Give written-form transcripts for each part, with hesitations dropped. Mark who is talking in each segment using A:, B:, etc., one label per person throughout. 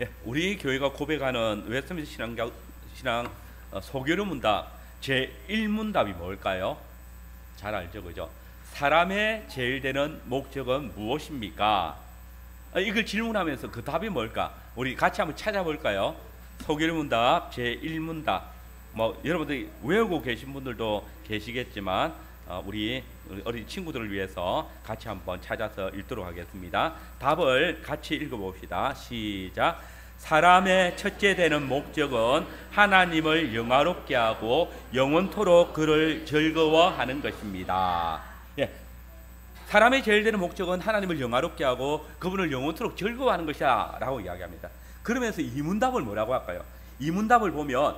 A: 예, 우리 교회가 고백하는 웨스트민스터 신앙 소교류 문답 제1문답이 뭘까요? 잘 알죠, 그죠? 사람의 제일 되는 목적은 무엇입니까? 이걸 질문하면서 그 답이 뭘까? 우리 같이 한번 찾아볼까요? 소교류 문답 제1문답. 뭐 여러분들이 외우고 계신 분들도 계시겠지만 우리 어린 친구들을 위해서 같이 한번 찾아서 읽도록 하겠습니다. 답을 같이 읽어봅시다. 시작. 사람의 첫째 되는 목적은 하나님을 영화롭게 하고 영원토록 그를 즐거워하는 것입니다. 예, 사람의 제일 되는 목적은 하나님을 영화롭게 하고 그분을 영원토록 즐거워하는 것이야 라고 이야기합니다. 그러면서 이 문답을 뭐라고 할까요? 이 문답을 보면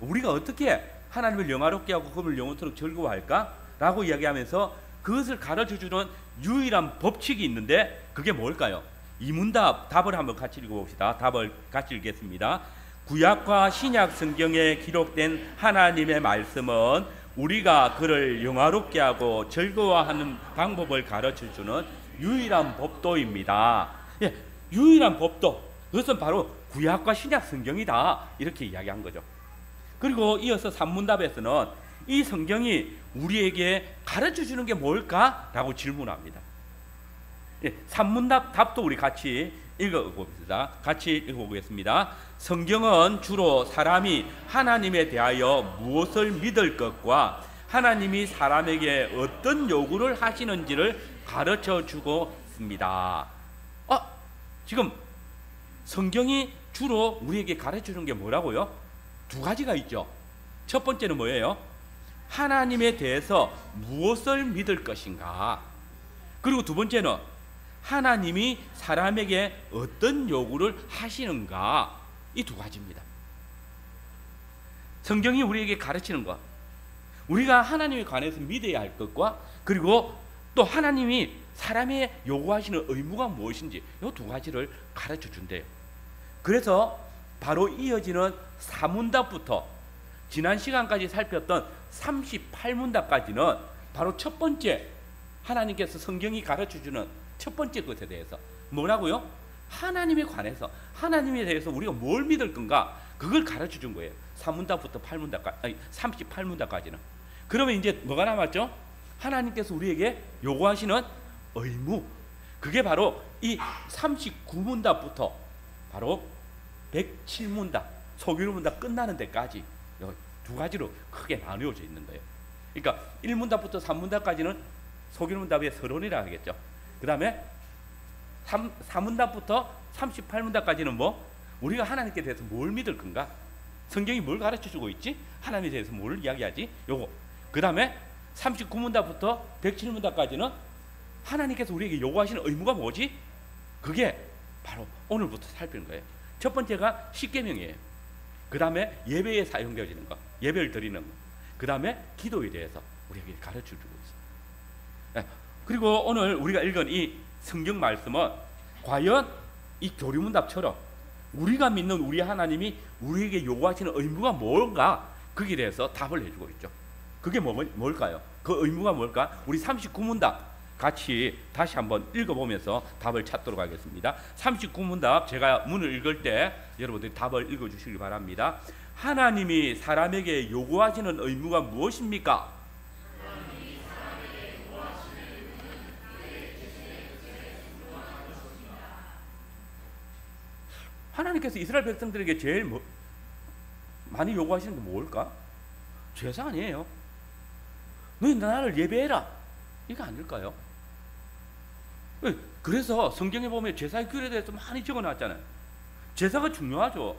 A: 우리가 어떻게 하나님을 영화롭게 하고 그분을 영원토록 즐거워할까? 라고 이야기하면서 그것을 가르쳐주는 유일한 법칙이 있는데 그게 뭘까요? 이 문답, 답을 한번 같이 읽어봅시다. 답을 같이 읽겠습니다. 구약과 신약 성경에 기록된 하나님의 말씀은 우리가 그를 영화롭게 하고 즐거워하는 방법을 가르쳐주는 유일한 법도입니다. 예, 유일한 법도. 그것은 바로 구약과 신약 성경이다. 이렇게 이야기한 거죠. 그리고 이어서 3문답에서는 이 성경이 우리에게 가르쳐주는 게 뭘까? 라고 질문합니다. 예, 3문답 답도 우리 같이 읽어봅시다. 같이 읽어보겠습니다. 성경은 주로 사람이 하나님에 대하여 무엇을 믿을 것과 하나님이 사람에게 어떤 요구를 하시는지를 가르쳐주고 있습니다. 지금 성경이 주로 우리에게 가르쳐주는 게 뭐라고요? 두 가지가 있죠. 첫 번째는 뭐예요? 하나님에 대해서 무엇을 믿을 것인가. 그리고 두 번째는 하나님이 사람에게 어떤 요구를 하시는가. 이 두 가지입니다. 성경이 우리에게 가르치는 것, 우리가 하나님에 관해서 믿어야 할 것과 그리고 또 하나님이 사람의 요구하시는 의무가 무엇인지 이 두 가지를 가르쳐 준대요. 그래서 바로 이어지는 4문답부터 지난 시간까지 살폈던 38문답까지는 바로 첫 번째 하나님께서 성경이 가르쳐주는 첫 번째 것에 대해서 뭐라고요? 하나님에 관해서 하나님에 대해서 우리가 뭘 믿을 건가 그걸 가르쳐준 거예요. 3문답부터 38문답까지는. 그러면 이제 뭐가 남았죠? 하나님께서 우리에게 요구하시는 의무, 그게 바로 이 39문답부터 바로 107문답 소교류 문답 끝나는 데까지 두 가지로 크게 나누어져 있는 거예요. 그러니까 1문답부터 3문답까지는 소교류 문답의 서론이라 하겠죠. 그 다음에 4문답부터 38문답까지는 뭐? 우리가 하나님께 대해서 뭘 믿을 건가? 성경이 뭘 가르쳐주고 있지? 하나님에 대해서 뭘 이야기하지? 요거. 그 다음에 39문답부터 107문답까지는 하나님께서 우리에게 요구하시는 의무가 뭐지? 그게 바로 오늘부터 살피는 거예요. 첫 번째가 십계명이에요. 그 다음에 예배에 사용되어지는 것, 예배를 드리는 것. 그 다음에 기도에 대해서 우리에게 가르쳐주고 있어요. 그리고 오늘 우리가 읽은 이 성경 말씀은 과연 이 교류문답처럼 우리가 믿는 우리 하나님이 우리에게 요구하시는 의무가 뭔가 거기에 대해서 답을 해주고 있죠. 그게 뭘까요? 그 의무가 뭘까? 우리 39문답 같이 다시 한번 읽어보면서 답을 찾도록 하겠습니다. 39문답 제가 문을 읽을 때 여러분들이 답을 읽어주시기 바랍니다. 하나님이 사람에게 요구하시는 의무가 무엇입니까? 하나님께서 이스라엘 백성들에게 제일 많이 요구하시는 게 뭘까? 제사 아니에요. 너희 나를 예배해라. 이거 아닐까요? 그래서 성경에 보면 제사의 규례에 대해서 많이 적어놨잖아요. 제사가 중요하죠.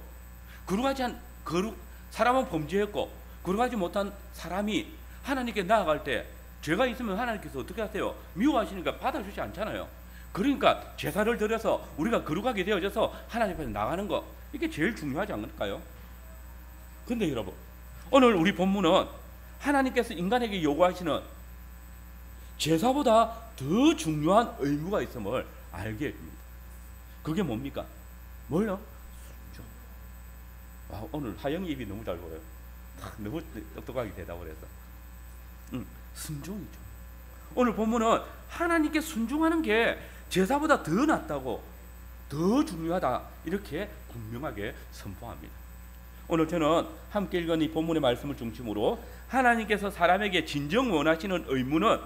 A: 사람은 범죄했고 거룩하지 못한 사람이 하나님께 나아갈 때 죄가 있으면 하나님께서 어떻게 하세요? 미워하시니까 받아주지 않잖아요. 그러니까 제사를 드려서 우리가 거룩하게 되어져서 하나님 앞에 나가는 거, 이게 제일 중요하지 않을까요? 근데 여러분, 오늘 우리 본문은 하나님께서 인간에게 요구하시는 제사보다 더 중요한 의무가 있음을 알게 해줍니다. 그게 뭡니까? 뭐요? 순종. 오늘 하영이 입이 너무 잘 보여요. 너무 똑똑하게 대답을 해서. 순종이죠. 오늘 본문은 하나님께 순종하는 게 제사보다 더 낫다고, 더 중요하다, 이렇게 분명하게 선포합니다. 오늘 저는 함께 읽은 이 본문의 말씀을 중심으로 하나님께서 사람에게 진정 원하시는 의무는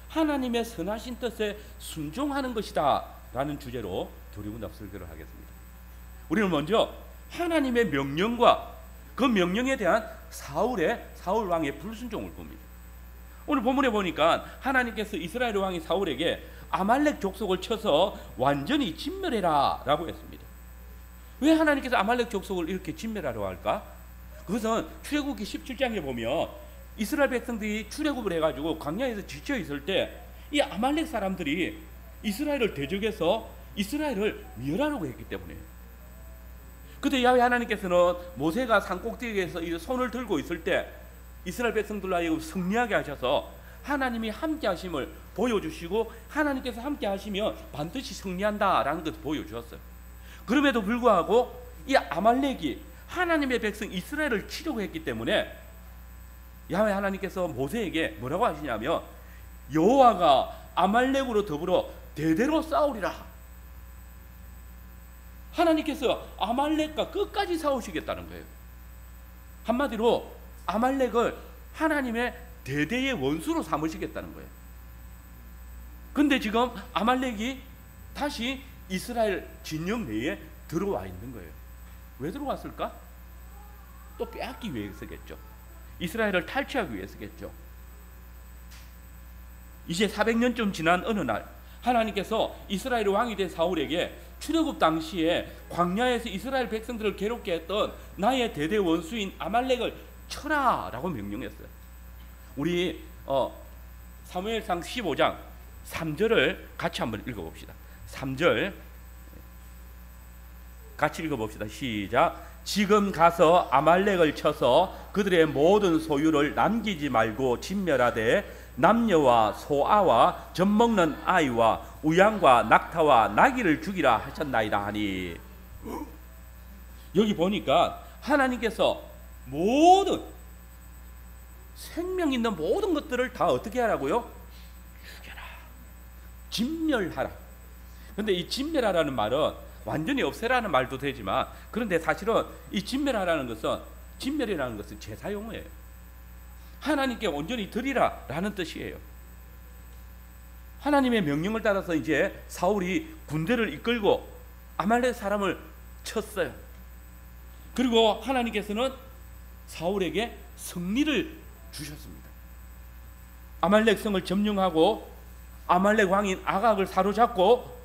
A: 하나님의 선하신 뜻에 순종하는 것이다 라는 주제로 두리문답 설교를 하겠습니다. 우리는 먼저 하나님의 명령과 그 명령에 대한 사울 왕의 불순종을 봅니다. 오늘 본문에 보니까 하나님께서 이스라엘 왕이 사울에게 아말렉 족속을 쳐서 완전히 진멸해라 라고 했습니다. 왜 하나님께서 아말렉 족속을 이렇게 진멸하려고 할까? 그것은 출애굽기 17장에 보면 이스라엘 백성들이 출애굽을 해가지고 광야에서 지쳐 있을 때 이 아말렉 사람들이 이스라엘을 대적해서 이스라엘을 멸하려고 했기 때문에, 그때 야훼 하나님께서는 모세가 산꼭대기에서 이 손을 들고 있을 때 이스라엘 백성들로 하여금 승리하게 하셔서 하나님이 함께 하심을 보여주시고, 하나님께서 함께 하시면 반드시 승리한다라는 것을 보여주었어요. 그럼에도 불구하고 이 아말렉이 하나님의 백성 이스라엘을 치려고 했기 때문에 야훼 하나님께서 모세에게 뭐라고 하시냐면, 여호와가 아말렉으로 더불어 대대로 싸우리라. 하나님께서 아말렉과 끝까지 싸우시겠다는 거예요. 한마디로 아말렉을 하나님의 대대의 원수로 삼으시겠다는 거예요. 근데 지금 아말렉이 다시 이스라엘 진영 내에 들어와 있는 거예요. 왜 들어왔을까? 또 빼앗기 위해서겠죠. 이스라엘을 탈취하기 위해서겠죠. 이제 400년쯤 지난 어느 날 하나님께서 이스라엘 왕이 된 사울에게 출애굽 당시에 광야에서 이스라엘 백성들을 괴롭게 했던 나의 대대 원수인 아말렉을 쳐라 라고 명령했어요. 우리 사무엘상 15장 3절을 같이 한번 읽어봅시다. 3절 같이 읽어봅시다. 시작. 지금 가서 아말렉을 쳐서 그들의 모든 소유를 남기지 말고 진멸하되 남녀와 소아와 젖먹는 아이와 우양과 낙타와 나귀를 죽이라 하셨나이다 하니, 여기 보니까 하나님께서 모든 생명 있는 모든 것들을 다 어떻게 하라고요? 죽여라, 진멸하라. 근데 이 진멸하라는 말은 완전히 없애라는 말도 되지만, 그런데 사실은 이 진멸이라는 것은 제사용어예요. 하나님께 온전히 드리라 라는 뜻이에요. 하나님의 명령을 따라서 이제 사울이 군대를 이끌고 아말렉 사람을 쳤어요. 그리고 하나님께서는 사울에게 승리를 주셨습니다. 아말렉 성을 점령하고 아말렉 왕인 아각을 사로잡고,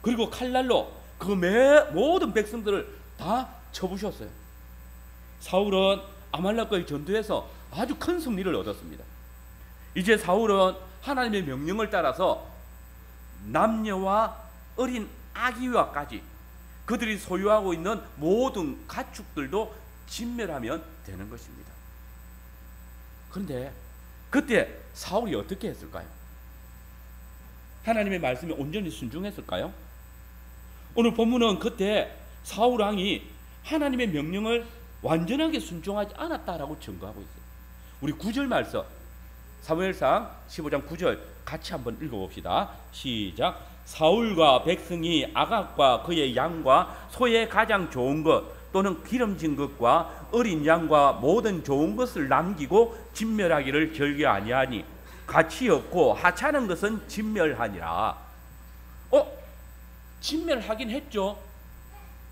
A: 그리고 칼날로 그 모든 백성들을 다 쳐부셨어요. 사울은 아말렉과의 전투에서 아주 큰 승리를 얻었습니다. 이제 사울은 하나님의 명령을 따라서 남녀와 어린 아기와까지 그들이 소유하고 있는 모든 가축들도 진멸하면 되는 것입니다. 그런데 그때 사울이 어떻게 했을까요? 하나님의 말씀에 온전히 순종했을까요? 오늘 본문은 그때 사울 왕이 하나님의 명령을 완전하게 순종하지 않았다라고 증거하고 있어요. 우리 9절 말씀, 사무엘상 15장 9절 같이 한번 읽어봅시다. 시작. 사울과 백성이 아각과 그의 양과 소의 가장 좋은 것 또는 기름진 것과 어린 양과 모든 좋은 것을 남기고 진멸하기를 결계 아니하니 가치 없고 하찮은 것은 진멸하니라. 진멸하긴 했죠.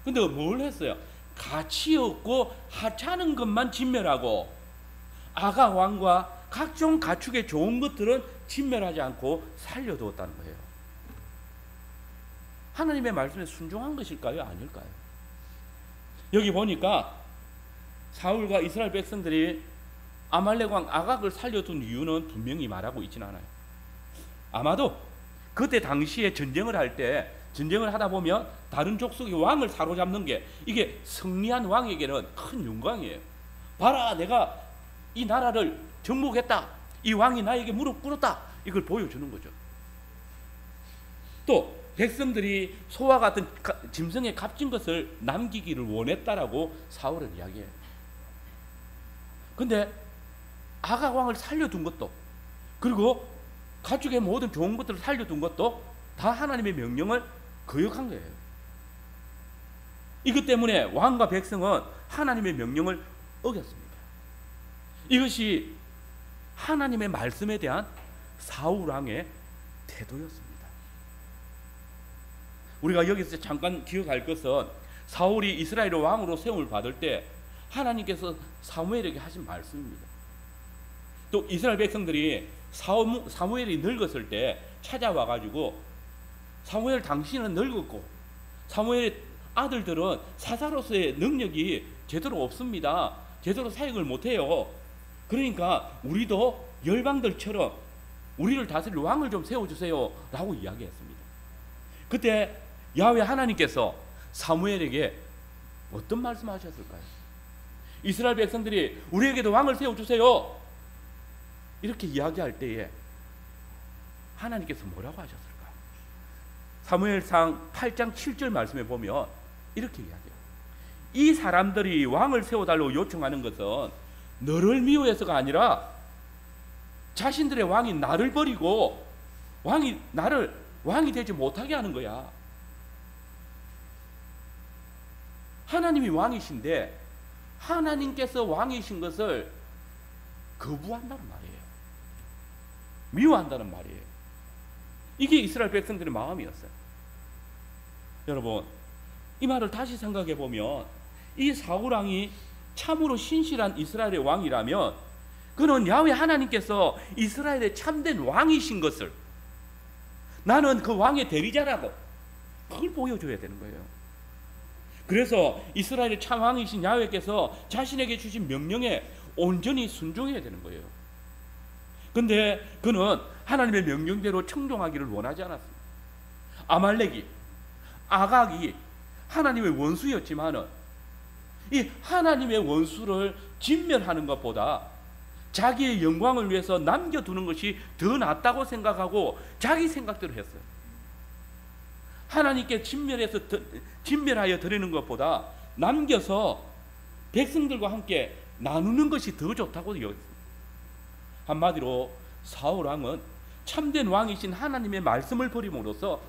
A: 근데 뭘 했어요? 가치 없고 하찮은 것만 진멸하고 아각 왕과 각종 가축의 좋은 것들은 진멸하지 않고 살려두었다는 거예요. 하나님의 말씀에 순종한 것일까요? 아닐까요? 여기 보니까 사울과 이스라엘 백성들이 아말렉 왕 아각을 살려둔 이유는 분명히 말하고 있지는 않아요. 아마도 그때 당시에 전쟁을 하다 보면 다른 족속의 왕을 사로잡는 게 이게 승리한 왕에게는 큰 영광이에요. 봐라, 내가 이 나라를 정복했다, 이 왕이 나에게 무릎 꿇었다, 이걸 보여주는 거죠. 또 백성들이 소와 같은 짐승의 값진 것을 남기기를 원했다라고 사울은 이야기해요. 근데 아각 왕을 살려둔 것도, 그리고 가축의 모든 좋은 것들을 살려둔 것도 다 하나님의 명령을 거역한 거예요. 이것 때문에 왕과 백성은 하나님의 명령을 어겼습니다. 이것이 하나님의 말씀에 대한 사울 왕의 태도였습니다. 우리가 여기서 잠깐 기억할 것은 사울이 이스라엘의 왕으로 세움을 받을 때 하나님께서 사무엘에게 하신 말씀입니다. 또 이스라엘 백성들이 사무엘이 늙었을 때 찾아와 가지고 사무엘 당신은 늙었고 사무엘의 아들들은 사사로서의 능력이 제대로 없습니다. 제대로 사역을 못해요. 그러니까 우리도 열방들처럼 우리를 다스릴 왕을 좀 세워주세요 라고 이야기했습니다. 그때 야훼 하나님께서 사무엘에게 어떤 말씀하셨을까요? 이스라엘 백성들이 우리에게도 왕을 세워주세요 이렇게 이야기할 때에 하나님께서 뭐라고 하셨을까요? 사무엘상 8장 7절 말씀에 보면 이렇게 이야기해요. 이 사람들이 왕을 세워달라고 요청하는 것은 너를 미워해서가 아니라 자신들의 왕이 나를 버리고 나를 왕이 되지 못하게 하는 거야. 하나님이 왕이신데 하나님께서 왕이신 것을 거부한다는 말이에요. 미워한다는 말이에요. 이게 이스라엘 백성들의 마음이었어요. 여러분, 이 말을 다시 생각해 보면 이 사울 왕이 참으로 신실한 이스라엘의 왕이라면 그는 야훼 하나님께서 이스라엘의 참된 왕이신 것을 나는 그 왕의 대리자라고 그걸 보여줘야 되는 거예요. 그래서 이스라엘의 참 왕이신 야훼께서 자신에게 주신 명령에 온전히 순종해야 되는 거예요. 근데 그는 하나님의 명령대로 청종하기를 원하지 않았습니다. 아말렉이 아각이 하나님의 원수였지만은 이 하나님의 원수를 진멸하는 것보다 자기의 영광을 위해서 남겨두는 것이 더 낫다고 생각하고 자기 생각대로 했어요. 하나님께 진멸하여 드리는 것보다 남겨서 백성들과 함께 나누는 것이 더 좋다고 여겼습니다. 한마디로 사울 왕은 참된 왕이신 하나님의 말씀을 버림으로써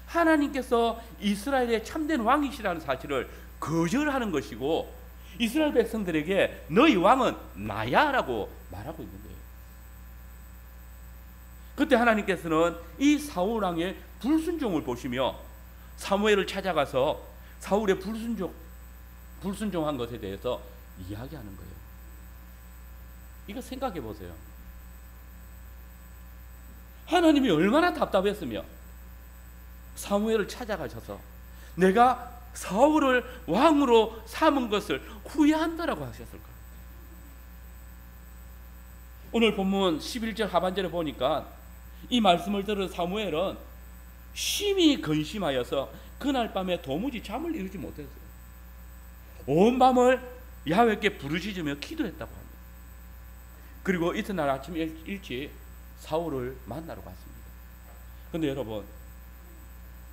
A: 하나님께서 이스라엘의 참된 왕이시라는 사실을 거절하는 것이고 이스라엘 백성들에게 너희 왕은 나야 라고 말하고 있는 거예요. 그때 하나님께서는 이 사울 왕의 불순종을 보시며 사무엘을 찾아가서 사울의 불순종한 것에 대해서 이야기하는 거예요. 이거 생각해 보세요. 하나님이 얼마나 답답했으며 사무엘을 찾아가셔서 내가 사울을 왕으로 삼은 것을 후회한다라고 하셨을까? 오늘 본문 11절 하반절에 보니까 이 말씀을 들은 사무엘은 심히 근심하여서 그날 밤에 도무지 잠을 이루지 못했어요. 온 밤을 야훼께 부르짖으며 기도했다고 합니다. 그리고 이튿날 아침 일찍 사울을 만나러 갔습니다. 근데 여러분,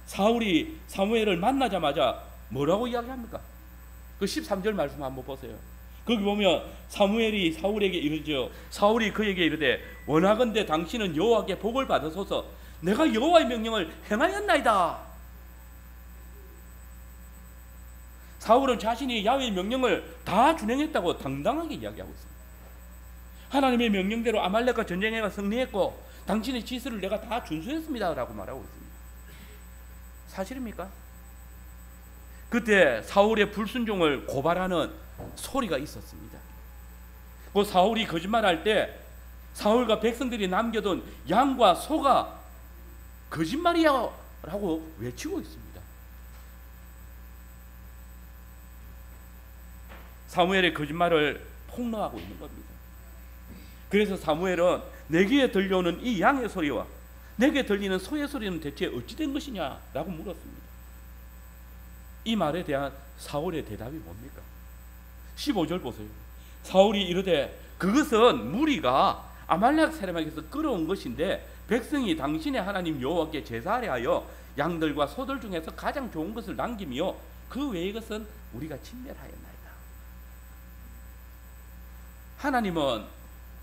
A: 사울이 사무엘을 만나자마자 뭐라고 이야기합니까? 그 13절 말씀 한번 보세요. 거기 보면 사무엘이 사울에게 이르죠. 사울이 그에게 이르되 원하건대 당신은 여호와께 복을 받으소서. 내가 여호와의 명령을 행하였나이다. 사울은 자신이 야훼의 명령을 다 준행했다고 당당하게 이야기하고 있습니다. 하나님의 명령대로 아말렉과 전쟁에 승리했고 당신의 지시를 내가 다 준수했습니다 라고 말하고 있습니다. 사실입니까? 그때 사울의 불순종을 고발하는 소리가 있었습니다. 그 사울이 거짓말할 때 사울과 백성들이 남겨둔 양과 소가 거짓말이야 라고 외치고 있습니다. 사무엘의 거짓말을 폭로하고 있는 겁니다. 그래서 사무엘은 내게 들려오는 이 양의 소리와 내게 들리는 소의 소리는 대체 어찌 된 것이냐 라고 물었습니다. 이 말에 대한 사울의 대답이 뭡니까? 15절 보세요. 사울이 이르되 그것은 무리가 아말렉 사람에게서 끌어온 것인데 백성이 당신의 하나님 여호와께 제사하려 하여 양들과 소들 중에서 가장 좋은 것을 남기며 그 외의 것은 우리가 진멸하였나이다. 하나님은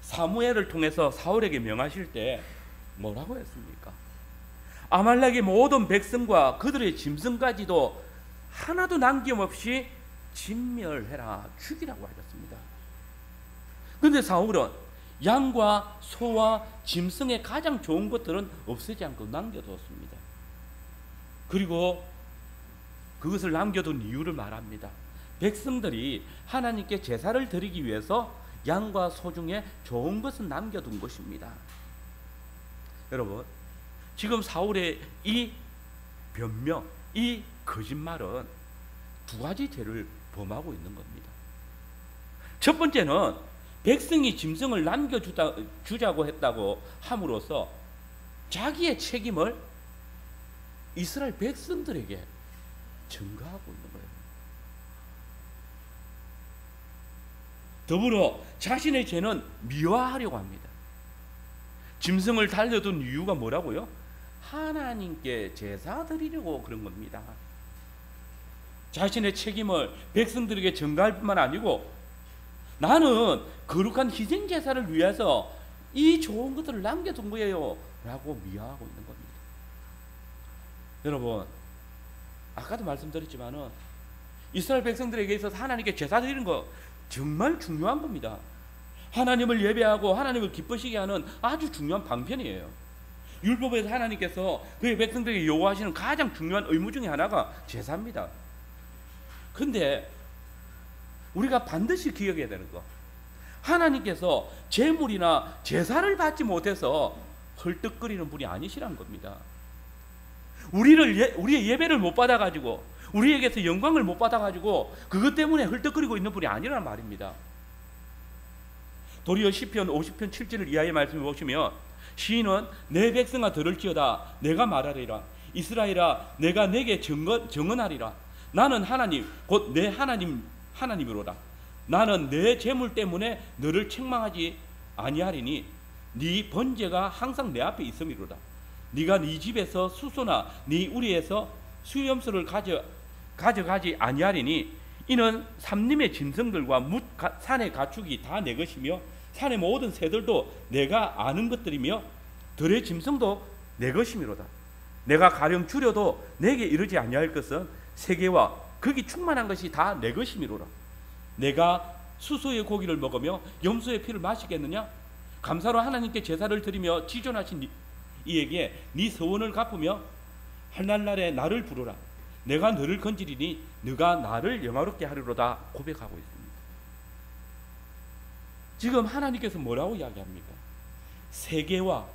A: 사무엘을 통해서 사울에게 명하실 때 뭐라고 했습니까? 아말렉의 모든 백성과 그들의 짐승까지도 하나도 남김없이 진멸해라, 죽이라고 하셨습니다. 그런데 사울은 양과 소와 짐승의 가장 좋은 것들은 없애지 않고 남겨두었습니다. 그리고 그것을 남겨둔 이유를 말합니다. 백성들이 하나님께 제사를 드리기 위해서 양과 소 중에 좋은 것은 남겨둔 것입니다. 여러분, 지금 사울의 이 변명, 이 거짓말은 두 가지 죄를 범하고 있는 겁니다. 첫 번째는 백성이 짐승을 남겨주자고 했다고 함으로써 자기의 책임을 이스라엘 백성들에게 전가하고 있는 거예요. 더불어 자신의 죄는 미화하려고 합니다. 짐승을 달려둔 이유가 뭐라고요? 하나님께 제사 드리려고 그런 겁니다. 자신의 책임을 백성들에게 전가할 뿐만 아니고 나는 거룩한 희생 제사를 위해서 이 좋은 것들을 남겨둔 거예요 라고 미화하고 있는 겁니다. 여러분, 아까도 말씀드렸지만은 이스라엘 백성들에게 있어서 하나님께 제사 드리는 거 정말 중요한 겁니다. 하나님을 예배하고 하나님을 기쁘시게 하는 아주 중요한 방편이에요. 율법에서 하나님께서 그의 백성들에게 요구하시는 가장 중요한 의무 중에 하나가 제사입니다. 근데 우리가 반드시 기억해야 되는 거, 하나님께서 제물이나 제사를 받지 못해서 헐떡거리는 분이 아니시란 겁니다. 우리의 예배를 못 받아가지고, 우리에게서 영광을 못 받아가지고 그것 때문에 헐떡거리고 있는 분이 아니란 말입니다. 도리어 시편 50편 7절 이하의 말씀을 보시면 시인은 내 백성아 들을지어다 내가 말하리라 이스라엘아 내가 내게 정언하리라 나는 하나님 곧 내 하나님이로다 나는 내 재물 때문에 너를 책망하지 아니하리니 네 번제가 항상 내 앞에 있음이로다 네가 네 집에서 수소나 네 우리에서 수염소를 가져가지 아니하리니 이는 삼림의 짐승들과 뭇 산의 가축이 다 내 것이며 산의 모든 새들도 내가 아는 것들이며 들의 짐승도 내 것이미로다 내가 가령 줄여도 내게 이르지 아니할 것은 세계와 거기 충만한 것이 다 내 것이미로라 내가 수소의 고기를 먹으며 염소의 피를 마시겠느냐 감사로 하나님께 제사를 드리며 지존하신 이에게 네 서원을 갚으며 하늘날에 나를 부르라 내가 너를 건지리니 네가 나를 영화롭게 하리로다 고백하고 있습니다. 지금 하나님께서 뭐라고 이야기합니까? 세계와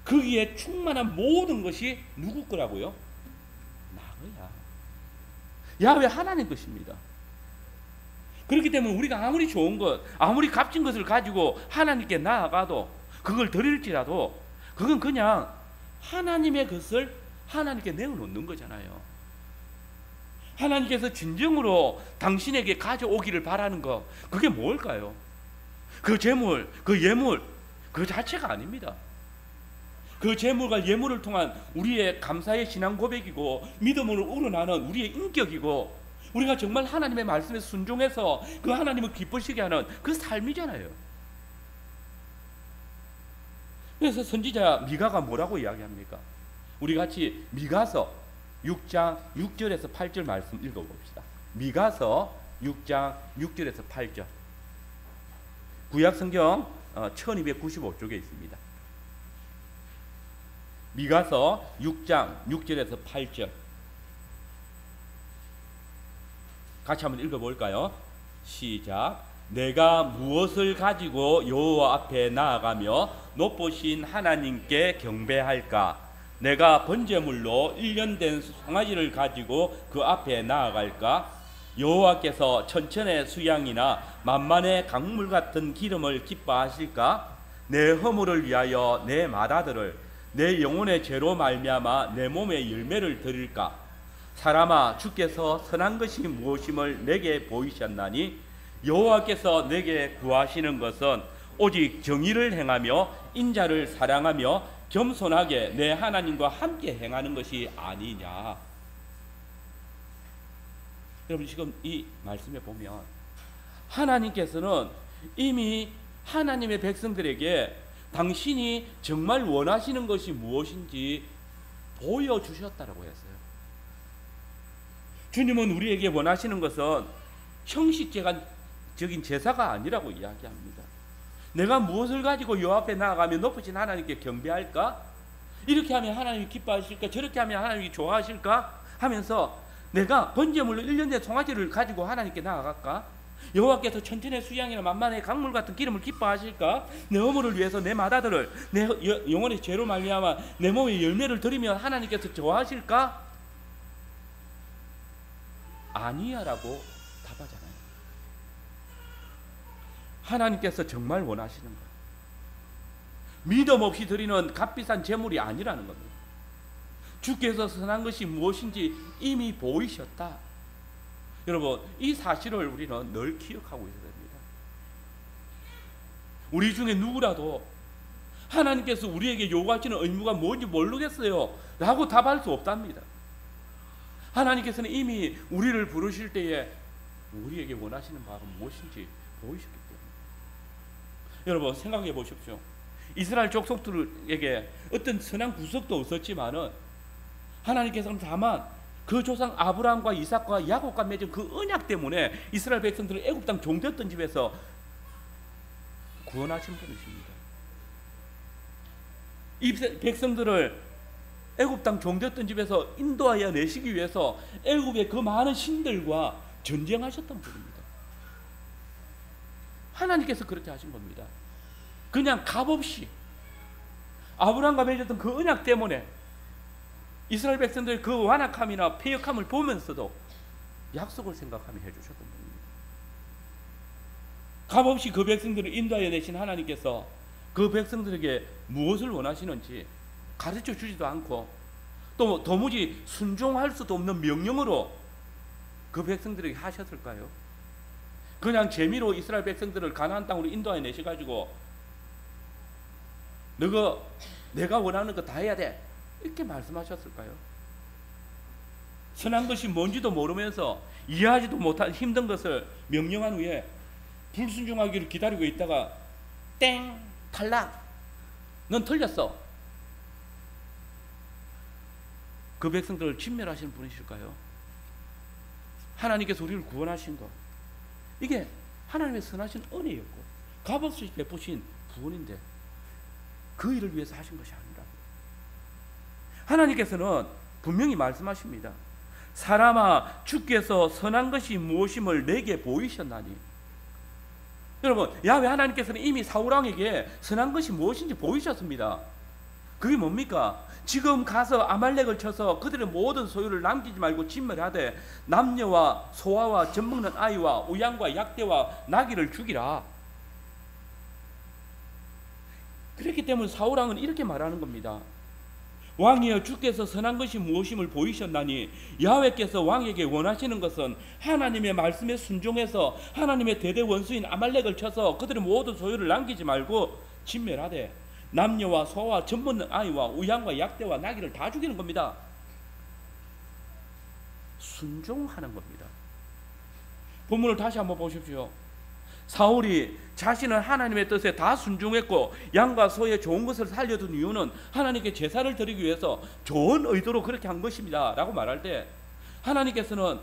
A: 거기에 충만한 모든 것이 누구 거라고요? 나거야. 야훼 하나님 것입니다. 그렇기 때문에 우리가 아무리 좋은 것, 아무리 값진 것을 가지고 하나님께 나아가도 그걸 드릴지라도 그건 그냥 하나님의 것을 하나님께 내어놓는 거잖아요. 하나님께서 진정으로 당신에게 가져오기를 바라는 것, 그게 뭘까요? 그 재물, 그 예물, 그 자체가 아닙니다. 그 재물과 예물을 통한 우리의 감사의 신앙 고백이고 믿음으로 우러나는 우리의 인격이고 우리가 정말 하나님의 말씀에 순종해서 그 하나님을 기쁘시게 하는 그 삶이잖아요. 그래서 선지자 미가가 뭐라고 이야기합니까? 우리 같이 미가서 6장 6절에서 8절 말씀 읽어봅시다. 미가서 6장 6절에서 8절 구약성경 1295쪽에 있습니다. 미가서 6장 6절에서 8절 같이 한번 읽어볼까요? 시작. 내가 무엇을 가지고 여호와 앞에 나아가며 높으신 하나님께 경배할까? 내가 번제물로 1년 된 송아지를 가지고 그 앞에 나아갈까? 여호와께서 천천의 수양이나 만만의 강물 같은 기름을 기뻐하실까? 내 허물을 위하여 내 맏아들을 내 영혼의 죄로 말미암아 내 몸의 열매를 드릴까? 사람아 주께서 선한 것이 무엇임을 내게 보이셨나니 여호와께서 내게 구하시는 것은 오직 정의를 행하며 인자를 사랑하며 겸손하게 내 하나님과 함께 행하는 것이 아니냐. 여러분 지금 이 말씀에 보면 하나님께서는 이미 하나님의 백성들에게 당신이 정말 원하시는 것이 무엇인지 보여주셨다라고 했어요. 주님은 우리에게 원하시는 것은 형식적인 제사가 아니라고 이야기합니다. 내가 무엇을 가지고 요 앞에 나아가며 높으신 하나님께 경배할까? 이렇게 하면 하나님이 기뻐하실까? 저렇게 하면 하나님이 좋아하실까? 하면서 내가 번제물로 1년째 송아지를 가지고 하나님께 나아갈까? 여호와께서 천천의 수양이나 만만의 강물 같은 기름을 기뻐하실까? 내 어머를 위해서 내 맏아들을 내 영혼의 죄로 말미암아 내 몸에 열매를 드리면 하나님께서 좋아하실까? 아니야라고 답하잖아요. 하나님께서 정말 원하시는 것, 믿음 없이 드리는 값비싼 제물이 아니라는 겁니다. 주께서 선한 것이 무엇인지 이미 보이셨다. 여러분, 이 사실을 우리는 늘 기억하고 있어야 됩니다. 우리 중에 누구라도 하나님께서 우리에게 요구하시는 의무가 뭔지 모르겠어요 라고 답할 수 없답니다. 하나님께서는 이미 우리를 부르실 때에 우리에게 원하시는 바가 무엇인지 보이셨기 때문에. 여러분, 생각해 보십시오. 이스라엘 족속들에게 어떤 선한 구석도 없었지만은 하나님께서는 다만 그 조상 아브라함과 이삭과 야곱과 맺은 그 언약 때문에 이스라엘 백성들을 애굽 땅 종되었던 집에서 구원하신 분이십니다. 이 백성들을 애굽 땅 종되었던 집에서 인도하여 내시기 위해서 애굽의 그 많은 신들과 전쟁하셨던 분입니다. 하나님께서 그렇게 하신 겁니다. 그냥 값없이 아브라함과 맺었던 그 언약 때문에 이스라엘 백성들의 그 완악함이나 패역함을 보면서도 약속을 생각하며 해주셨던 분입니다. 값없이 그 백성들을 인도하여 내신 하나님께서 그 백성들에게 무엇을 원하시는지 가르쳐 주지도 않고 또 도무지 순종할 수도 없는 명령으로 그 백성들에게 하셨을까요? 그냥 재미로 이스라엘 백성들을 가나안 땅으로 인도하여 내셔가지고 너가 내가 원하는 거 다 해야 돼 이렇게 말씀하셨을까요? 선한 것이 뭔지도 모르면서 이해하지도 못한 힘든 것을 명령한 후에 불순종하기를 기다리고 있다가 땡! 탈락! 넌 틀렸어. 그 백성들을 진멸하시는 분이실까요? 하나님께서 우리를 구원하신 것, 이게 하나님의 선하신 은혜였고 값없이 베푸신 구원인데 그 일을 위해서 하신 것이 아니라 하나님께서는 분명히 말씀하십니다. 사람아, 주께서 선한 것이 무엇임을 내게 보이셨나니. 여러분, 야훼 하나님께서는 이미 사울왕에게 선한 것이 무엇인지 보이셨습니다. 그게 뭡니까? 지금 가서 아말렉을 쳐서 그들의 모든 소유를 남기지 말고 진멸하되 남녀와 소아와 젖먹는 아이와 우양과 약대와 나귀를 죽이라. 그렇기 때문에 사울왕은 이렇게 말하는 겁니다. 왕이여, 주께서 선한 것이 무엇임을 보이셨나니 야훼께서 왕에게 원하시는 것은 하나님의 말씀에 순종해서 하나님의 대대 원수인 아말렉을 쳐서 그들의 모든 소유를 남기지 말고 진멸하되 남녀와 소와 젖먹는 아이와 우양과 약대와 나귀를 다 죽이는 겁니다. 순종하는 겁니다. 본문을 다시 한번 보십시오. 사울이 자신은 하나님의 뜻에 다 순종했고 양과 소의 좋은 것을 살려둔 이유는 하나님께 제사를 드리기 위해서 좋은 의도로 그렇게 한 것입니다 라고 말할 때 하나님께서는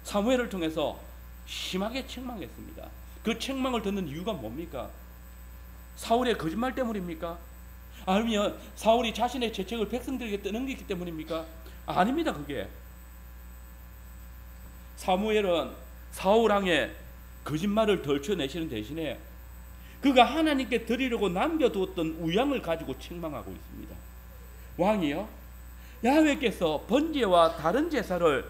A: 사무엘을 통해서 심하게 책망했습니다. 그 책망을 듣는 이유가 뭡니까? 사울의 거짓말 때문입니까? 아니면 사울이 자신의 죄책을 백성들에게 떠넘기기 때문입니까? 아닙니다. 그게 사무엘은 사울왕의 거짓말을 덜쳐내시는 대신에 그가 하나님께 드리려고 남겨두었던 우양을 가지고 책망하고 있습니다. 왕이요, 야훼께서 번제와 다른 제사를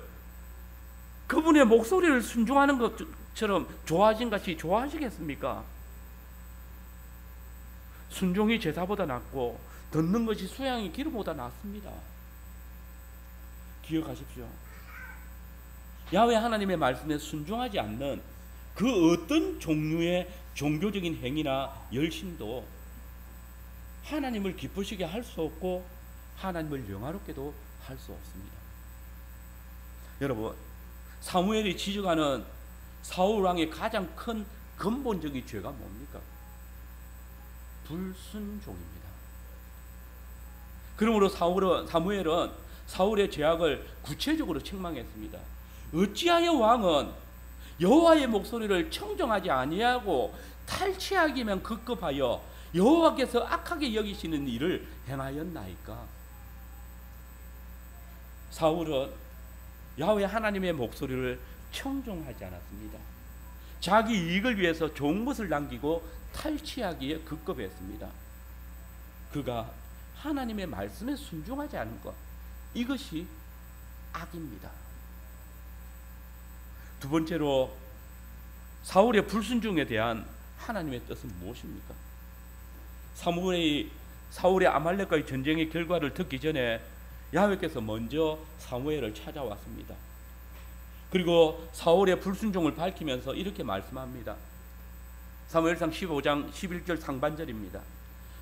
A: 그분의 목소리를 순종하는 것처럼 좋아하신 같이 좋아하시겠습니까? 순종이 제사보다 낫고 듣는 것이 수양이 기름보다 낫습니다. 기억하십시오. 야훼 하나님의 말씀에 순종하지 않는 그 어떤 종류의 종교적인 행위나 열심도 하나님을 기쁘시게 할 수 없고 하나님을 영화롭게도 할 수 없습니다. 여러분, 사무엘이 지적하는 사울 왕의 가장 큰 근본적인 죄가 뭡니까? 불순종입니다. 그러므로 사무엘은 사울의 죄악을 구체적으로 책망했습니다. 어찌하여 왕은 여호와의 목소리를 청종하지 아니하고 탈취하기만 급급하여 여호와께서 악하게 여기시는 일을 행하였나이까? 사울은 야훼 하나님의 목소리를 청종하지 않았습니다. 자기 이익을 위해서 좋은 것을 남기고 탈취하기에 급급했습니다. 그가 하나님의 말씀에 순종하지 않은 것, 이것이 악입니다. 두 번째로 사울의 불순종에 대한 하나님의 뜻은 무엇입니까? 사울의 아말렉과의 전쟁의 결과를 듣기 전에 야훼께서 먼저 사무엘을 찾아왔습니다. 그리고 사울의 불순종을 밝히면서 이렇게 말씀합니다. 사무엘상 15장 11절 상반절입니다.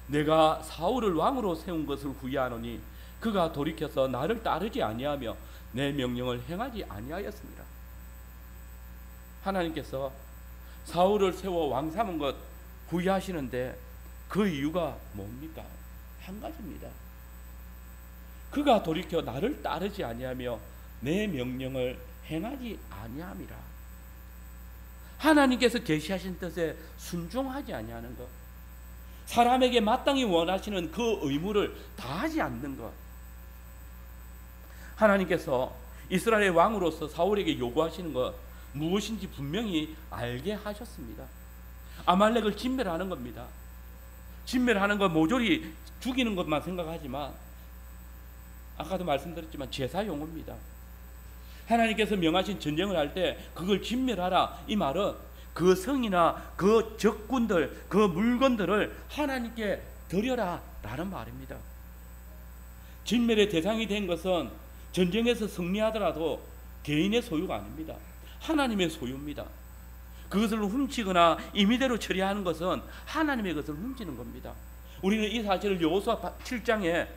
A: 내가 사울을 왕으로 세운 것을 후회하노니 그가 돌이켜서 나를 따르지 아니하며 내 명령을 행하지 아니하였습니다. 하나님께서 사울을 세워 왕 삼은 것 후회하시는데 그 이유가 뭡니까? 한 가지입니다. 그가 돌이켜 나를 따르지 아니하며 내 명령을 행하지 아니함이라. 하나님께서 계시하신 뜻에 순종하지 아니하는 것, 사람에게 마땅히 원하시는 그 의무를 다하지 않는 것. 하나님께서 이스라엘의 왕으로서 사울에게 요구하시는 것 무엇인지 분명히 알게 하셨습니다. 아말렉을 진멸하는 겁니다. 진멸하는 것, 모조리 죽이는 것만 생각하지만 아까도 말씀드렸지만 제사용입니다. 하나님께서 명하신 전쟁을 할 때 그걸 진멸하라, 이 말은 그 성이나 그 적군들, 그 물건들을 하나님께 드려라 라는 말입니다. 진멸의 대상이 된 것은 전쟁에서 승리하더라도 개인의 소유가 아닙니다. 하나님의 소유입니다. 그것을 훔치거나 임의대로 처리하는 것은 하나님의 것을 훔치는 겁니다. 우리는 이 사실을 여호수아 7장에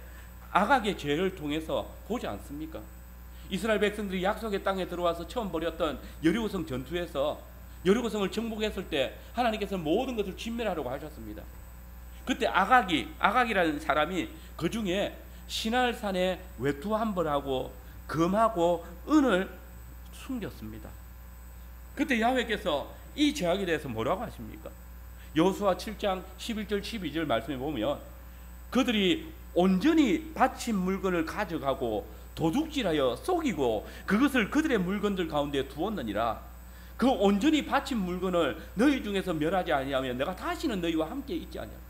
A: 아각의 죄를 통해서 보지 않습니까? 이스라엘 백성들이 약속의 땅에 들어와서 처음 벌였던 여리고성 전투에서 여리고성을 정복했을 때 하나님께서 모든 것을 진멸하려고 하셨습니다. 그때 아각이라는 사람이 그 중에 시날산에 외투 한 벌하고 금하고 은을 숨겼습니다. 그때 야훼께서 이 죄악에 대해서 뭐라고 하십니까? 여호수아 7장 11절 12절 말씀에 보면 그들이 온전히 바친 물건을 가져가고 도둑질하여 속이고 그것을 그들의 물건들 가운데 두었느니라. 그 온전히 바친 물건을 너희 중에서 멸하지 아니하면 내가 다시는 너희와 함께 있지 아니하리라.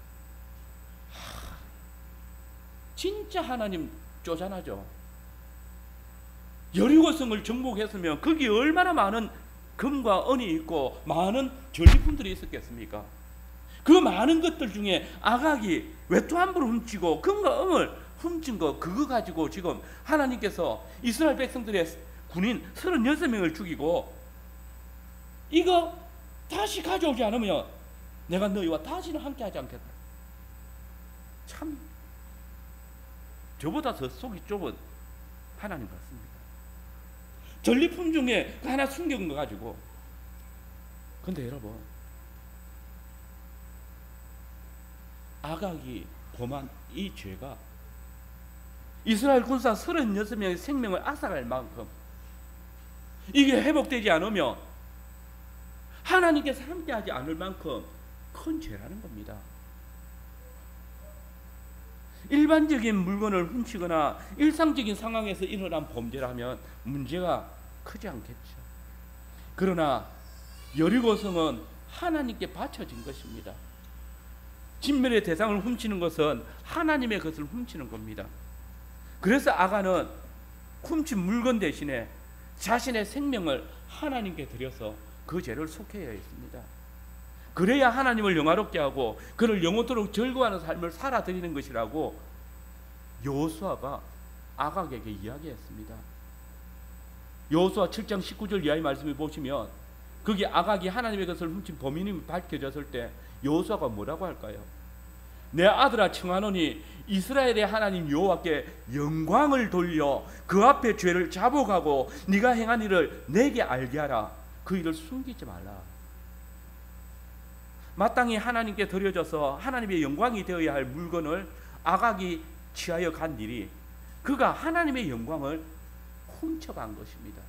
A: 진짜 하나님 쪼잔하죠. 여리고성을 정복했으면 거기에 얼마나 많은 금과 은이 있고 많은 전리품들이 있었겠습니까? 그 많은 것들 중에 아각이 외투 한 벌을 훔치고 금과 은을 훔친 거, 그거 가지고 지금 하나님께서 이스라엘 백성들의 군인 36명을 죽이고 이거 다시 가져오지 않으면 내가 너희와 다시는 함께하지 않겠다. 참 저보다 더 속이 좁은 하나님 같습니다. 전리품 중에 하나 숨겨둔 거 가지고. 근데 여러분, 아각이 범한 이 죄가 이스라엘 군사 36명의 생명을 앗아갈 만큼 이게 회복되지 않으면 하나님께서 함께하지 않을 만큼 큰 죄라는 겁니다. 일반적인 물건을 훔치거나 일상적인 상황에서 일어난 범죄라면 문제가 크지 않겠죠. 그러나 여리고성은 하나님께 바쳐진 것입니다. 진멸의 대상을 훔치는 것은 하나님의 것을 훔치는 겁니다. 그래서 아가는 훔친 물건 대신에 자신의 생명을 하나님께 드려서 그 죄를 속해야 했습니다. 그래야 하나님을 영화롭게 하고 그를 영원토록 즐거워하는 삶을 살아드리는 것이라고 여호수아가 아각에게 이야기했습니다. 여호수아 7장 19절 이하의 말씀을 보시면 거기 아각이 하나님의 것을 훔친 범인이 밝혀졌을 때 여호수아가 뭐라고 할까요? 내 아들아 청하노니 이스라엘의 하나님 여호와께 영광을 돌려 그 앞에 죄를 자복하고 네가 행한 일을 내게 알게 하라. 그 일을 숨기지 말라. 마땅히 하나님께 드려져서 하나님의 영광이 되어야 할 물건을 아각이 취하여 간 일이 그가 하나님의 영광을 훔쳐간 것입니다.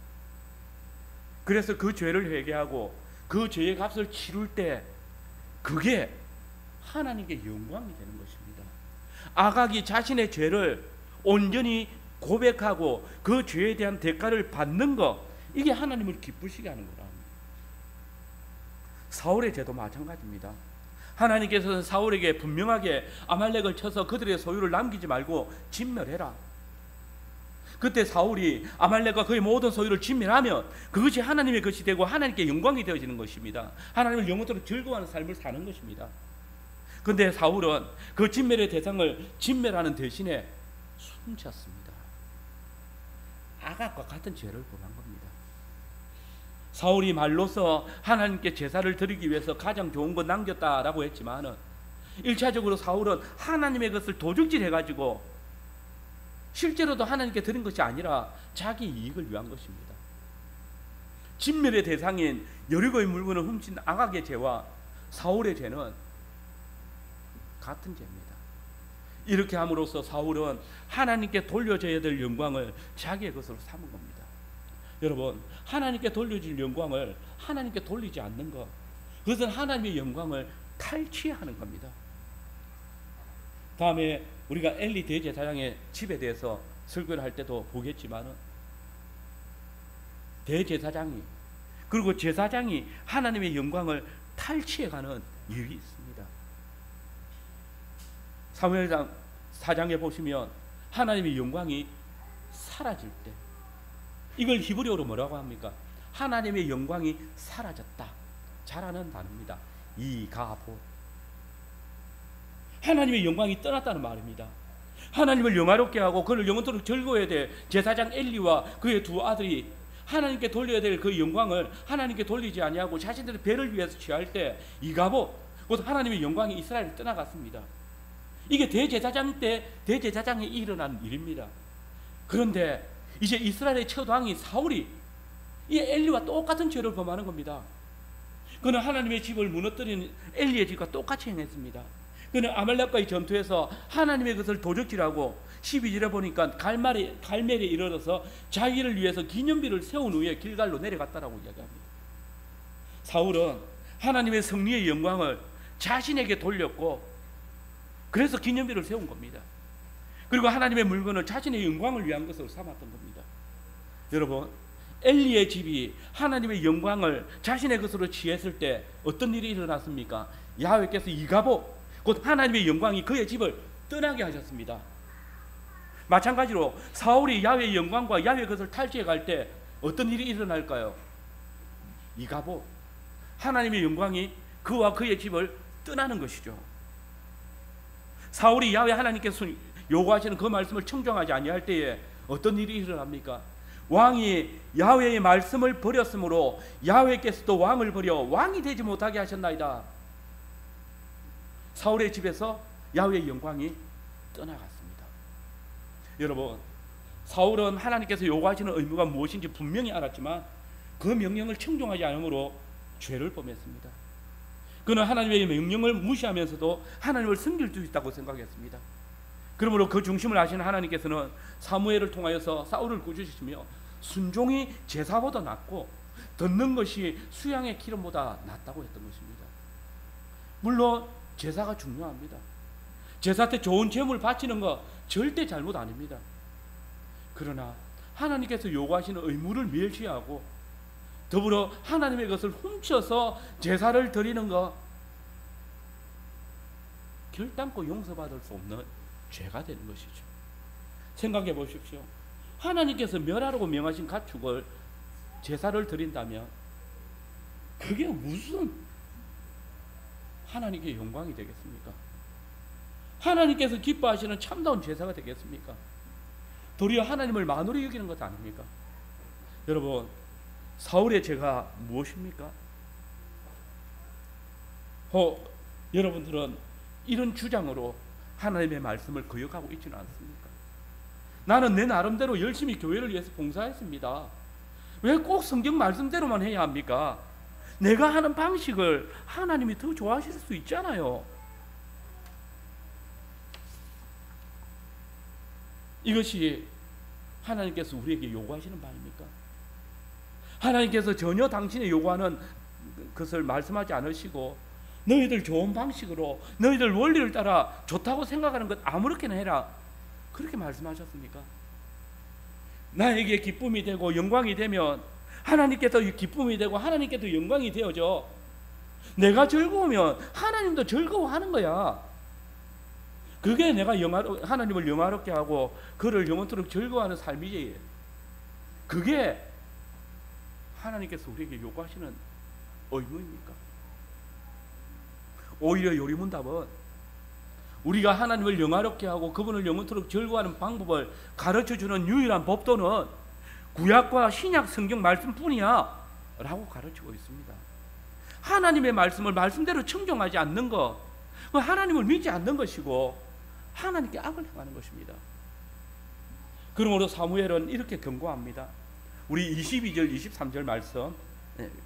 A: 그래서 그 죄를 회개하고 그 죄의 값을 치룰 때 그게 하나님께 영광이 되는 것입니다. 아각이 자신의 죄를 온전히 고백하고 그 죄에 대한 대가를 받는 것, 이게 하나님을 기쁘시게 하는 거라. 사울의 죄도 마찬가지입니다. 하나님께서는 사울에게 분명하게 아말렉을 쳐서 그들의 소유를 남기지 말고 진멸해라. 그때 사울이 아말렉과 그의 모든 소유를 진멸하면 그것이 하나님의 것이 되고 하나님께 영광이 되어지는 것입니다. 하나님을 영원토록 즐거워하는 삶을 사는 것입니다. 그런데 사울은 그 진멸의 대상을 진멸하는 대신에 숨겼습니다. 아각과 같은 죄를 범한 겁니다. 사울이 말로서 하나님께 제사를 드리기 위해서 가장 좋은 것 남겼다라고 했지만은 1차적으로 사울은 하나님의 것을 도둑질해가지고 실제로도 하나님께 드린 것이 아니라 자기 이익을 위한 것입니다. 진멸의 대상인 여리고의 물건을 훔친 아각의 죄와 사울의 죄는 같은 죄입니다. 이렇게 함으로써 사울은 하나님께 돌려줘야 될 영광을 자기의 것으로 삼은 겁니다. 여러분, 하나님께 돌려줄 영광을 하나님께 돌리지 않는 것, 그것은 하나님의 영광을 탈취하는 겁니다. 다음에 우리가 엘리 대제사장의 집에 대해서 설교를 할 때도 보겠지만은, 대제사장이 그리고 제사장이 하나님의 영광을 탈취해가는 일이 있습니다. 사무엘상 4장에 보시면 하나님의 영광이 사라질 때, 이걸 히브리어로 뭐라고 합니까? 하나님의 영광이 사라졌다. 잘하는 단어입니다. 이가보. 하나님의 영광이 떠났다는 말입니다. 하나님을 영화롭게 하고 그를 영원토록 즐거워해야 될 제사장 엘리와 그의 두 아들이 하나님께 돌려야 될 그 영광을 하나님께 돌리지 아니하고 자신들의 배를 위해서 취할 때 이가보, 곧 하나님의 영광이 이스라엘을 떠나갔습니다. 이게 대제사장 때 대제사장에 일어난 일입니다. 그런데 이제 이스라엘의 첫 왕이 사울이 이 엘리와 똑같은 죄를 범하는 겁니다. 그는 하나님의 집을 무너뜨리는 엘리의 집과 똑같이 행했습니다. 그는 아말렉과의 전투에서 하나님의 것을 도적질하고 12절에 보니까 갈멜에 이르러서 자기를 위해서 기념비를 세운 후에 길갈로 내려갔다라고 이야기합니다. 사울은 하나님의 승리의 영광을 자신에게 돌렸고 그래서 기념비를 세운 겁니다. 그리고 하나님의 물건을 자신의 영광을 위한 것으로 삼았던 겁니다. 여러분, 엘리의 집이 하나님의 영광을 자신의 것으로 취했을 때 어떤 일이 일어났습니까? 야훼께서 이가보, 곧 하나님의 영광이 그의 집을 떠나게 하셨습니다. 마찬가지로 사울이 야훼의 영광과 야훼의 것을 탈취해 갈 때 어떤 일이 일어날까요? 이가보, 하나님의 영광이 그와 그의 집을 떠나는 것이죠. 사울이 야훼 하나님께서 요구하시는 그 말씀을 청종하지 아니할 때에 어떤 일이 일어납니까? 왕이 야훼의 말씀을 버렸으므로 야훼께서도 왕을 버려 왕이 되지 못하게 하셨나이다. 사울의 집에서 야훼의 영광이 떠나갔습니다. 여러분, 사울은 하나님께서 요구하시는 의무가 무엇인지 분명히 알았지만 그 명령을 청종하지 않으므로 죄를 범했습니다. 그는 하나님의 명령을 무시하면서도 하나님을 섬길 수 있다고 생각했습니다. 그러므로 그 중심을 아시는 하나님께서는 사무엘을 통하여서 사울을 꾸짖으시며 순종이 제사보다 낫고 듣는 것이 수양의 기름보다 낫다고 했던 것입니다. 물론 제사가 중요합니다. 제사 때 좋은 제물 바치는 거 절대 잘못 아닙니다. 그러나 하나님께서 요구하시는 의무를 멸시하고 더불어 하나님의 것을 훔쳐서 제사를 드리는 것, 결단코 용서받을 수 없는 죄가 되는 것이죠. 생각해 보십시오. 하나님께서 멸하라고 명하신 가축을 제사를 드린다면 그게 무슨 하나님께 영광이 되겠습니까? 하나님께서 기뻐하시는 참다운 제사가 되겠습니까? 도리어 하나님을 만으로 여기는 것 아닙니까? 여러분, 사울의 죄가 무엇입니까? 여러분들은 이런 주장으로 하나님의 말씀을 거역하고 있지는 않습니까? 나는 내 나름대로 열심히 교회를 위해서 봉사했습니다. 왜 꼭 성경 말씀대로만 해야 합니까? 내가 하는 방식을 하나님이 더 좋아하실 수 있잖아요. 이것이 하나님께서 우리에게 요구하시는 바입니까? 하나님께서 전혀 당신의 요구하는 것을 말씀하지 않으시고 너희들 좋은 방식으로 너희들 원리를 따라 좋다고 생각하는 것 아무렇게나 해라, 그렇게 말씀하셨습니까? 나에게 기쁨이 되고 영광이 되면 하나님께도 기쁨이 되고 하나님께도 영광이 되어져. 내가 즐거우면 하나님도 즐거워하는 거야. 그게 내가 하나님을 영화롭게 하고 그를 영원토록 즐거워하는 삶이지. 그게 하나님께서 우리에게 요구하시는 의무입니까? 오히려 요리문답은 우리가 하나님을 영화롭게 하고 그분을 영원토록 즐거워하는 방법을 가르쳐주는 유일한 법도는 구약과 신약 성경 말씀뿐이야 라고 가르치고 있습니다. 하나님의 말씀을 말씀대로 청종하지 않는 것, 하나님을 믿지 않는 것이고 하나님께 악을 행하는 것입니다. 그러므로 사무엘은 이렇게 경고합니다. 우리 22절 23절 말씀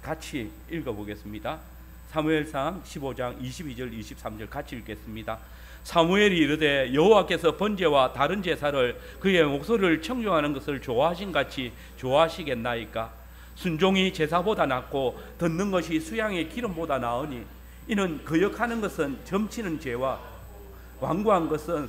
A: 같이 읽어보겠습니다. 사무엘상 15장 22절 23절 같이 읽겠습니다. 사무엘이 이르되 여호와께서 번제와 다른 제사를 그의 목소리를 청종하는 것을 좋아하신 같이 좋아하시겠나이까? 순종이 제사보다 낫고 듣는 것이 수양의 기름보다 나으니 이는 거역하는 것은 점치는 죄와 완고한 것은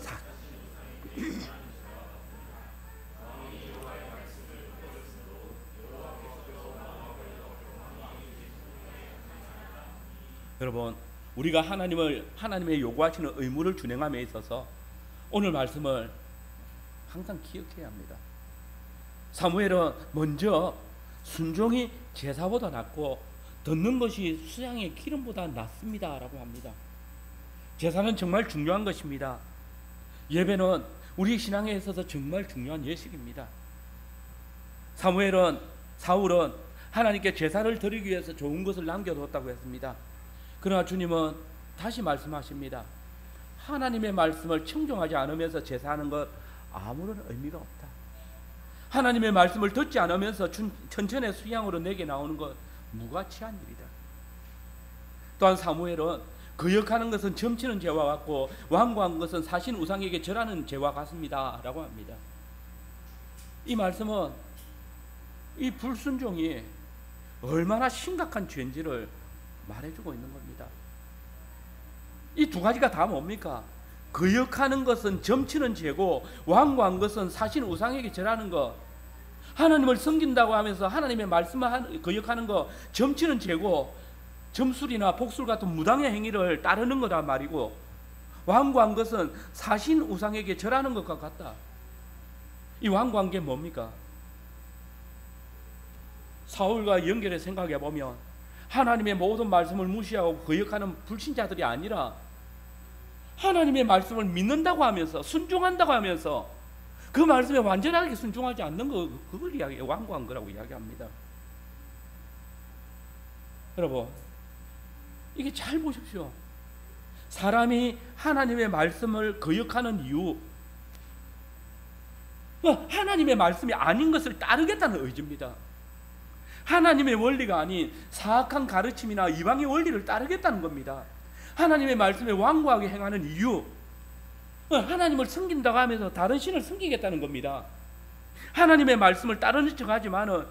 A: 여러분, 우리가 하나님의 요구하시는 의무를 준행함에 있어서 오늘 말씀을 항상 기억해야 합니다. 사무엘은 먼저 순종이 제사보다 낫고 듣는 것이 수양의 기름보다 낫습니다 라고 합니다. 제사는 정말 중요한 것입니다. 예배는 우리 신앙에 있어서 정말 중요한 예식입니다. 사울은 하나님께 제사를 드리기 위해서 좋은 것을 남겨뒀다고 했습니다. 그러나 주님은 다시 말씀하십니다. 하나님의 말씀을 청종하지 않으면서 제사하는 것 아무런 의미가 없다. 하나님의 말씀을 듣지 않으면서 천천의 수양으로 내게 나오는 것 무가치한 일이다. 또한 사무엘은 거역하는 것은 점치는 죄와 같고 완고한 것은 사신 우상에게 절하는 죄와 같습니다 라고 합니다. 이 말씀은 이 불순종이 얼마나 심각한 죄인지를 말해주고 있는 겁니다. 이 두 가지가 다 뭡니까? 거역하는 것은 점치는 죄고 완고한 것은 사신 우상에게 절하는 것. 하나님을 섬긴다고 하면서 하나님의 말씀을 거역하는 것, 점치는 죄고 점술이나 복술 같은 무당의 행위를 따르는 거란 말이고, 완고한 것은 사신 우상에게 절하는 것과 같다. 이 완고한 게 뭡니까? 사울과 연결해 생각해 보면 하나님의 모든 말씀을 무시하고 거역하는 불신자들이 아니라 하나님의 말씀을 믿는다고 하면서 순종한다고 하면서 그 말씀에 완전하게 순종하지 않는 거, 그걸 완고한 거라고 이야기합니다. 여러분, 이게 잘 보십시오. 사람이 하나님의 말씀을 거역하는 이유, 하나님의 말씀이 아닌 것을 따르겠다는 의지입니다. 하나님의 원리가 아닌 사악한 가르침이나 이방의 원리를 따르겠다는 겁니다. 하나님의 말씀에 완고하게 행하는 이유, 하나님을 섬긴다고 하면서 다른 신을 섬기겠다는 겁니다. 하나님의 말씀을 따르는 척하지만은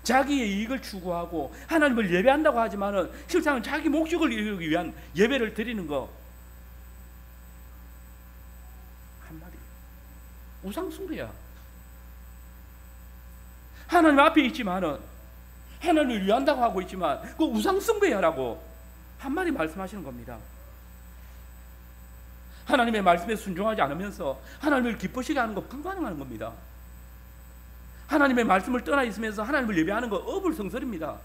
A: 자기의 이익을 추구하고 하나님을 예배한다고 하지만은 실상은 자기 목적을 이루기 위한 예배를 드리는 거, 한마디 우상숭배야. 하나님 앞에 있지만은 하나님을 위한다고 하고 있지만 그 우상숭배야라고 한마디 말씀하시는 겁니다. 하나님의 말씀에 순종하지 않으면서 하나님을 기쁘시게 하는 거 불가능한 겁니다. 하나님의 말씀을 떠나 있으면서 하나님을 예배하는 거 어불성설입니다.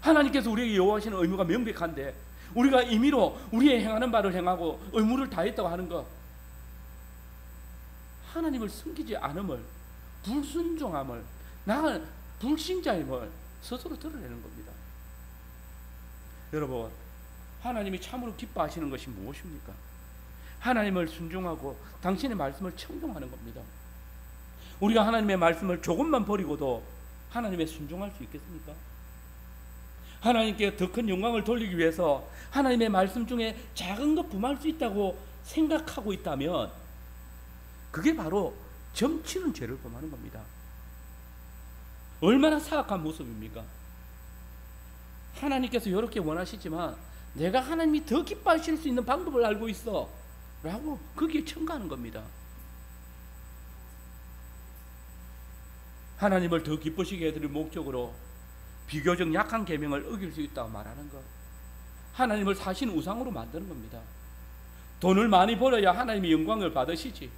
A: 하나님께서 우리에게 요구하시는 의무가 명백한데 우리가 임의로 우리의 행하는 바를 행하고 의무를 다했다고 하는 것, 하나님을 섬기지 않음을, 불순종함을, 나는 불신자임을 스스로 드러내는 겁니다. 여러분, 하나님이 참으로 기뻐하시는 것이 무엇입니까? 하나님을 순종하고 당신의 말씀을 청종하는 겁니다. 우리가 하나님의 말씀을 조금만 버리고도 하나님의 순종할 수 있겠습니까? 하나님께 더 큰 영광을 돌리기 위해서 하나님의 말씀 중에 작은 것 범할 수 있다고 생각하고 있다면 그게 바로 점치는 죄를 범하는 겁니다.
B: 얼마나 사악한 모습입니까? 하나님께서 이렇게 원하시지만 내가 하나님이 더 기뻐하실 수 있는 방법을 알고 있어 라고 거기에 첨가하는 겁니다. 하나님을 더 기쁘시게 해드릴 목적으로 비교적 약한 계명을 어길 수 있다고 말하는 것, 하나님을 사신 우상으로 만드는 겁니다. 돈을 많이 벌어야 하나님이 영광을 받으시지,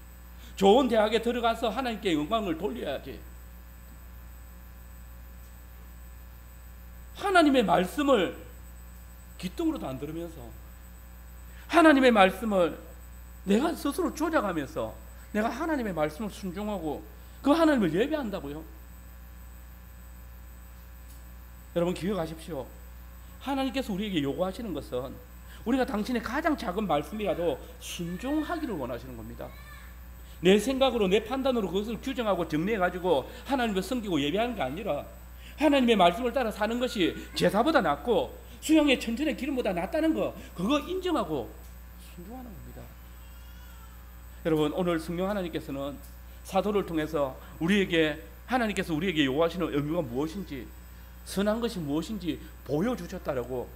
B: 좋은 대학에 들어가서 하나님께 영광을 돌려야지, 하나님의 말씀을 귀뚱으로도 안 들으면서 하나님의 말씀을 내가 스스로 조작하면서 내가 하나님의 말씀을 순종하고 그 하나님을 예배한다고요? 여러분 기억하십시오. 하나님께서 우리에게 요구하시는 것은 우리가 당신의 가장 작은 말씀이라도 순종하기를 원하시는 겁니다. 내 생각으로 내 판단으로 그것을 규정하고 정리해가지고 하나님을 섬기고 예배하는 게 아니라 하나님의 말씀을 따라 사는 것이 제사보다 낫고 수양의 천천의 기름보다 낫다는 거, 그거 인정하고 순종하는 겁니다. 여러분 오늘 성령 하나님께서는 사도를 통해서 하나님께서 우리에게 요구하시는 의무가 무엇인지, 선한 것이 무엇인지 보여주셨다라고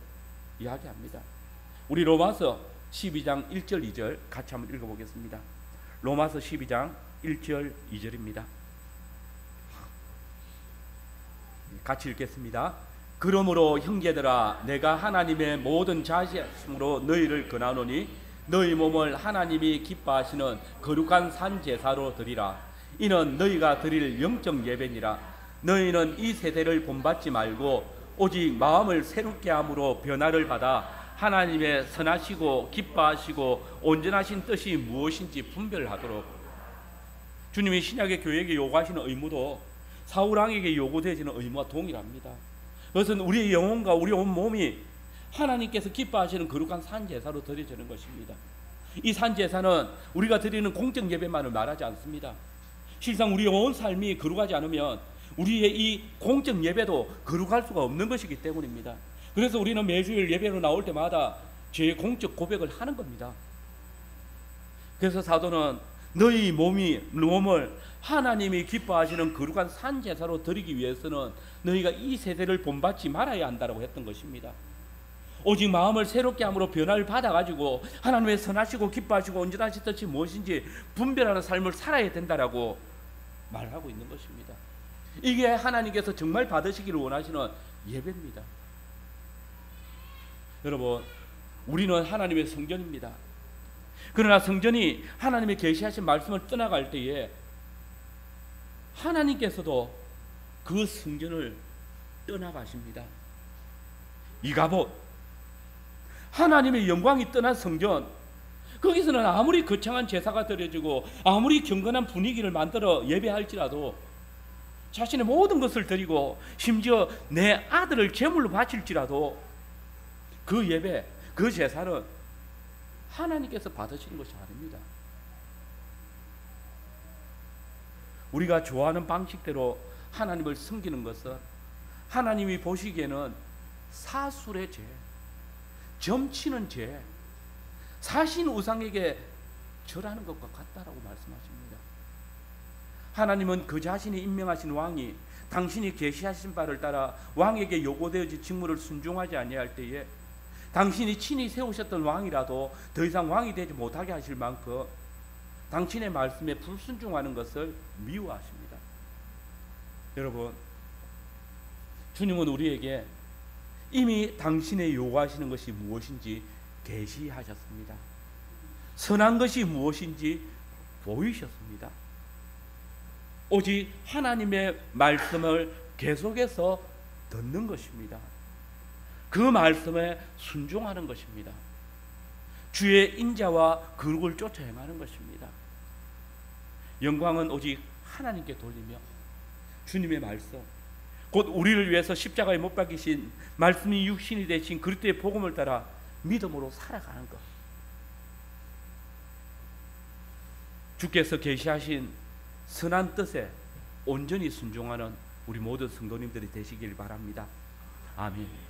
B: 이야기합니다. 우리 로마서 12장 1절 2절 같이 한번 읽어보겠습니다. 로마서 12장 1절 2절입니다. 같이 읽겠습니다. 그러므로 형제들아, 내가 하나님의 모든 자비하심으로 너희를 권하노니 너희 몸을 하나님이 기뻐하시는 거룩한 산 제사로 드리라. 이는 너희가 드릴 영적 예배니라. 너희는 이 세대를 본받지 말고 오직 마음을 새롭게 함으로 변화를 받아 하나님의 선하시고 기뻐하시고 온전하신 뜻이 무엇인지 분별하도록. 주님이 신약의 교회에게 요구하시는 의무도 사울왕에게 요구되어지는 의무와 동일합니다. 그것은 우리의 영혼과 우리 온 몸이 하나님께서 기뻐하시는 거룩한 산제사로 드려지는 것입니다. 이 산제사는 우리가 드리는 공적 예배만을 말하지 않습니다. 실상 우리의 온 삶이 거룩하지 않으면 우리의 이 공적 예배도 거룩할 수가 없는 것이기 때문입니다. 그래서 우리는 매주일 예배로 나올 때마다 제 공적 고백을 하는 겁니다. 그래서 사도는 너희 몸을 하나님이 기뻐하시는 거룩한 산제사로 드리기 위해서는 너희가 이 세대를 본받지 말아야 한다고 했던 것입니다. 오직 마음을 새롭게 함으로 변화를 받아가지고 하나님의 선하시고 기뻐하시고 온전하신 뜻이 무엇인지 분별하는 삶을 살아야 된다라고 말하고 있는 것입니다. 이게 하나님께서 정말 받으시기를 원하시는 예배입니다. 여러분, 우리는 하나님의 성전입니다. 그러나 성전이 하나님의 계시하신 말씀을 떠나갈 때에 하나님께서도 그 성전을 떠나가십니다. 이가봇, 하나님의 영광이 떠난 성전, 거기서는 아무리 거창한 제사가 드려지고 아무리 경건한 분위기를 만들어 예배할지라도 자신의 모든 것을 드리고 심지어 내 아들을 제물로 바칠지라도 그 예배, 그 제사는 하나님께서 받으시는 것이 아닙니다. 우리가 좋아하는 방식대로 하나님을 섬기는 것은 하나님이 보시기에는 사술의 죄, 점치는 죄, 사신 우상에게 절하는 것과 같다라고 말씀하십니다. 하나님은 그 자신이 임명하신 왕이 당신이 계시하신 바를 따라 왕에게 요구되어진 직무를 순종하지 아니할 때에 당신이 친히 세우셨던 왕이라도 더 이상 왕이 되지 못하게 하실 만큼 당신의 말씀에 불순종하는 것을 미워하십니다. 여러분, 주님은 우리에게 이미 당신의 요구하시는 것이 무엇인지 계시하셨습니다. 선한 것이 무엇인지 보이셨습니다. 오직 하나님의 말씀을 계속해서 듣는 것입니다. 그 말씀에 순종하는 것입니다. 주의 인자와 거룩을 쫓아 행하는 것입니다. 영광은 오직 하나님께 돌리며 주님의 말씀, 곧 우리를 위해서 십자가에 못 박히신 말씀이 육신이 되신 그리스도의 복음을 따라 믿음으로 살아가는 것. 주께서 계시하신 선한 뜻에 온전히 순종하는 우리 모든 성도님들이 되시길 바랍니다. 아멘.